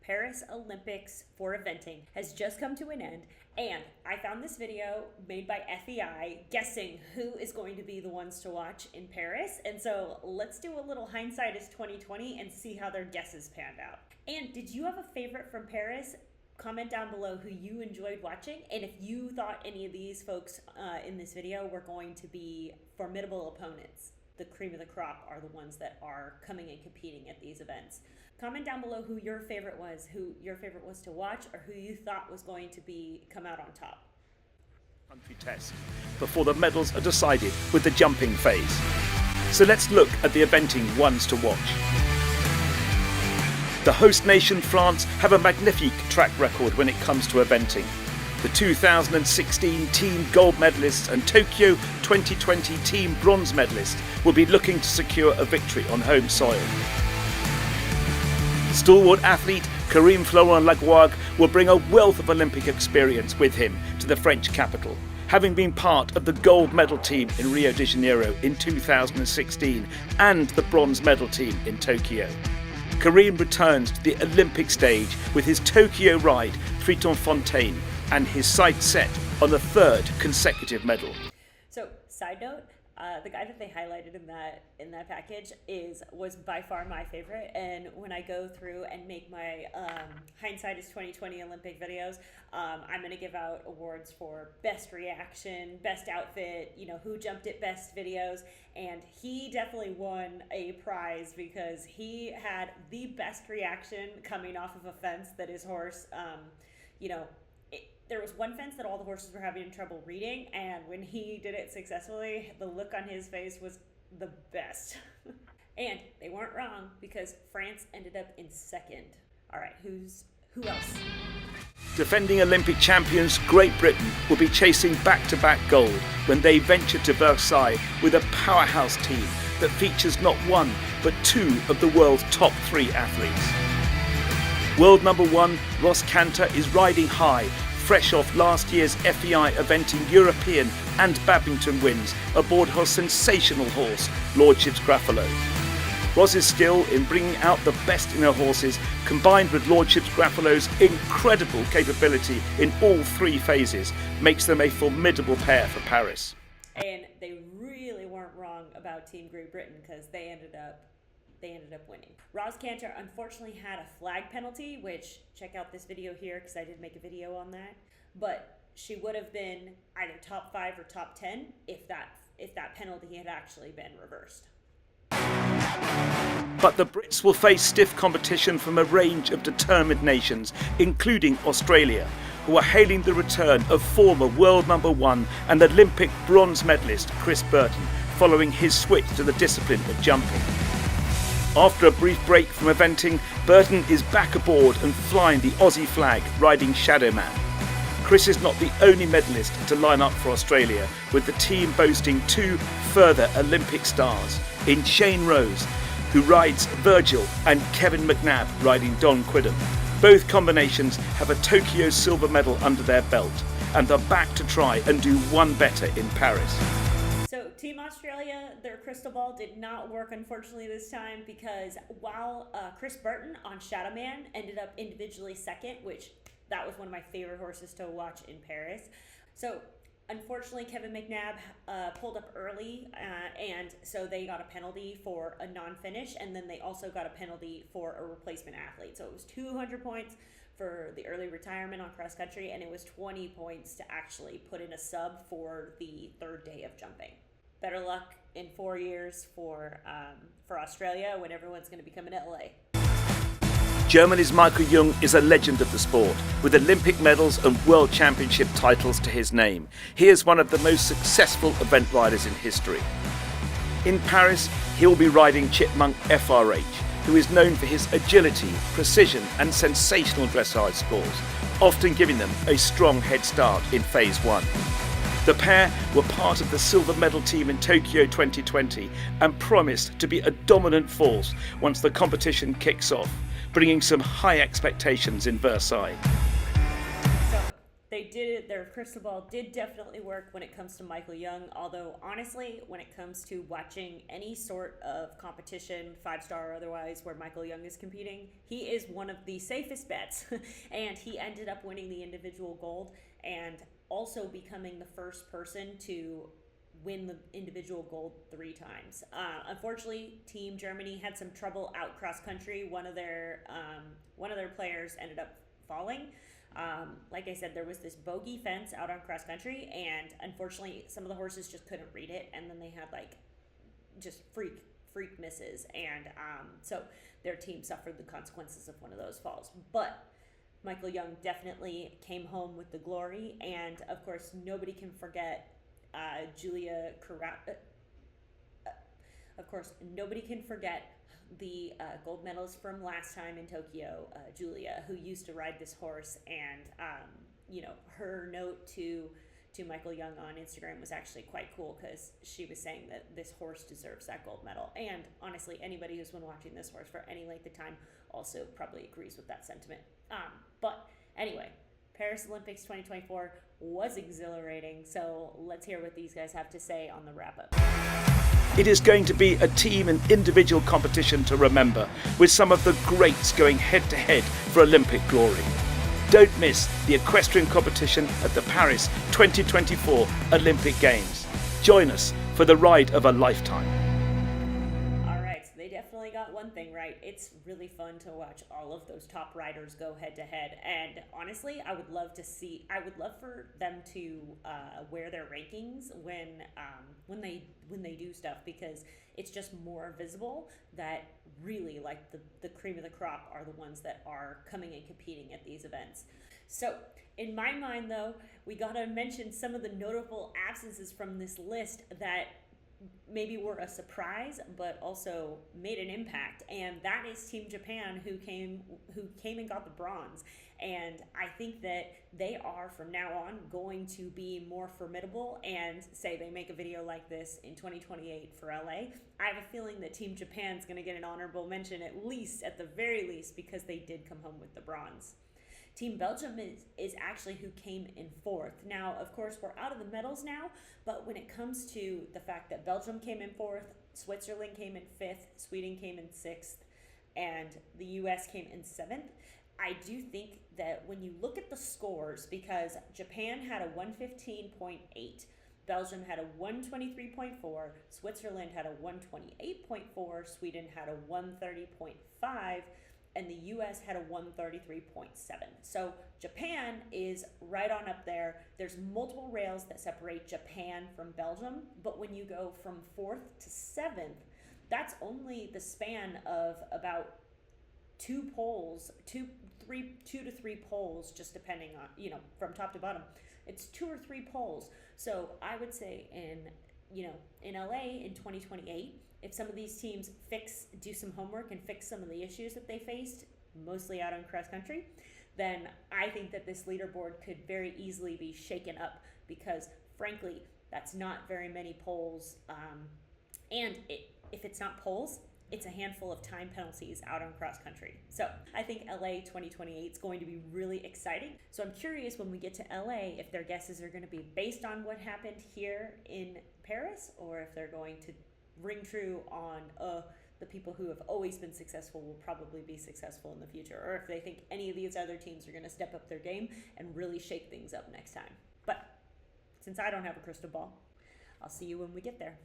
Paris Olympics for eventing has just come to an end, and I found this video made by FEI guessing who is going to be the ones to watch in Paris. And so let's do a little hindsight is 2020 and see how their guesses panned out. And did you have a favorite from Paris? Comment down below who you enjoyed watching, and if you thought any of these folks in this video were going to be formidable opponents. The cream of the crop are the ones that are coming and competing at these events. Comment down below who your favorite was to watch, or who you thought was going to come out on top. Country test before the medals are decided with the jumping phase. So let's look at the eventing ones to watch. The host nation France have a magnifique track record when it comes to eventing. The 2016 team gold medalists and Tokyo 2020 team bronze medalists will be looking to secure a victory on home soil. Stalwart athlete Karim Florent-Lagouag will bring a wealth of Olympic experience with him to the French capital, having been part of the gold medal team in Rio de Janeiro in 2016 and the bronze medal team in Tokyo. Karim returns to the Olympic stage with his Tokyo ride, Fontaine, and his sights set on the third consecutive medal. So, side note, the guy that they highlighted in that package was by far my favorite. And when I go through and make my hindsight is 2020 Olympic videos, I'm going to give out awards for best reaction, best outfit, who jumped it best videos, and he definitely won a prize because he had the best reaction coming off of a fence that his horse, there was one fence that all the horses were having trouble reading, and when he did it successfully, the look on his face was the best. And they weren't wrong because France ended up in second. All right, who else? Defending Olympic champions Great Britain will be chasing back-to-back gold when they venture to Versailles with a powerhouse team that features not one but two of the world's top three athletes. World number one Ross Cantor is riding high, fresh off last year's FEI eventing European and Badminton wins aboard her sensational horse, Lordship's Gruffalo. Ross's skill in bringing out the best in her horses, combined with Lordship's Gruffalo's incredible capability in all three phases, makes them a formidable pair for Paris. And they really weren't wrong about Team Great Britain because they ended up winning. Ross Cantor unfortunately had a flag penalty, which check out this video here because I did make a video on that. But she would have been either top 5 or top 10 if that penalty had actually been reversed. But the Brits will face stiff competition from a range of determined nations, including Australia, who are hailing the return of former world number one and Olympic bronze medalist Chris Burton, following his switch to the discipline of jumping. After a brief break from eventing, Burton is back aboard and flying the Aussie flag, riding Shadowman. Chris is not the only medalist to line up for Australia, with the team boasting two further Olympic stars in Shane Rose, who rides Virgil, and Kevin McNabb riding Don Quidden. Both combinations have a Tokyo silver medal under their belt, and they're back to try and do one better in Paris. So Team Australia, their crystal ball did not work unfortunately this time because while Chris Burton on Shadowman ended up individually second, which that was one of my favorite horses to watch in Paris. So unfortunately Kevin McNabb pulled up early and so they got a penalty for a non-finish, and then they also got a penalty for a replacement athlete. So it was 200 points for the early retirement on cross country, and it was 20 points to actually put in a sub for the third day of jumping. Better luck in 4 years for Australia when everyone's going to be coming to LA. Germany's Michael Jung is a legend of the sport, with Olympic medals and World Championship titles to his name. He is one of the most successful event riders in history. In Paris, he will be riding Chipmunk FRH, who is known for his agility, precision and sensational dressage scores, often giving them a strong head start in Phase 1. The pair were part of the silver medal team in Tokyo 2020 and promised to be a dominant force once the competition kicks off, bringing some high expectations in Versailles. So, they did, their crystal ball did definitely work when it comes to Michael Young, although honestly, when it comes to watching any sort of competition, 5-star or otherwise, where Michael Young is competing, he is one of the safest bets. And he ended up winning the individual gold and also becoming the first person to win the individual gold 3 times. Unfortunately, Team Germany had some trouble out cross country. One of their players ended up falling. Like I said, there was this bogey fence out on cross country, and unfortunately, some of the horses just couldn't read it, and then they had like just freak misses, and so their team suffered the consequences of one of those falls. But Michael Young definitely came home with the glory, and of course, nobody can forget Julia Carrà. Of course, nobody can forget the gold medalist from last time in Tokyo, Julia, who used to ride this horse, and her note to Michael Young on Instagram was actually quite cool, because she was saying that this horse deserves that gold medal. And honestly, anybody who's been watching this horse for any length of time also probably agrees with that sentiment. But anyway, Paris Olympics 2024 was exhilarating, so let's hear what these guys have to say on the wrap-up. It is going to be a team and individual competition to remember, with some of the greats going head-to-head for Olympic glory. Don't miss the equestrian competition at the Paris 2024 Olympic Games. Join us for the ride of a lifetime. All right, so they definitely got one thing right. It's really fun to watch all of those top riders go head-to-head, and honestly, I would love for them to wear their rankings when they do stuff, because it's just more visible that really like the cream of the crop are the ones that are coming and competing at these events. So in my mind, though, we gotta mention some of the notable absences from this list that maybe were a surprise but also made an impact, and that is Team Japan, who came and got the bronze. And I think that they are from now on going to be more formidable, and say they make a video like this in 2028 for LA, I have a feeling that Team Japan's going to get an honorable mention, at the very least, because they did come home with the bronze. Team Belgium is actually who came in 4th. Now, of course, we're out of the medals now, but when it comes to the fact that Belgium came in 4th, Switzerland came in 5th, Sweden came in 6th, and the US came in 7th, I do think that when you look at the scores, because Japan had a 115.8, Belgium had a 123.4, Switzerland had a 128.4, Sweden had a 130.5, and the US had a 133.7. So Japan is right on up there. There's multiple rails that separate Japan from Belgium, but when you go from 4th to 7th, that's only the span of about 2 to 3 poles, just depending on, from top to bottom. It's 2 or 3 poles. So I would say in LA in 2028, if some of these teams do some homework and fix some of the issues that they faced, mostly out on cross country, then I think that this leaderboard could very easily be shaken up, because frankly, that's not very many poles. If it's not poles, it's a handful of time penalties out on cross country. So I think LA 2028 is going to be really exciting. So I'm curious when we get to LA if their guesses are going to be based on what happened here in Paris, or if they're going to ring true on the people who have always been successful will probably be successful in the future, or if they think any of these other teams are going to step up their game and really shake things up next time. But since I don't have a crystal ball, I'll see you when we get there.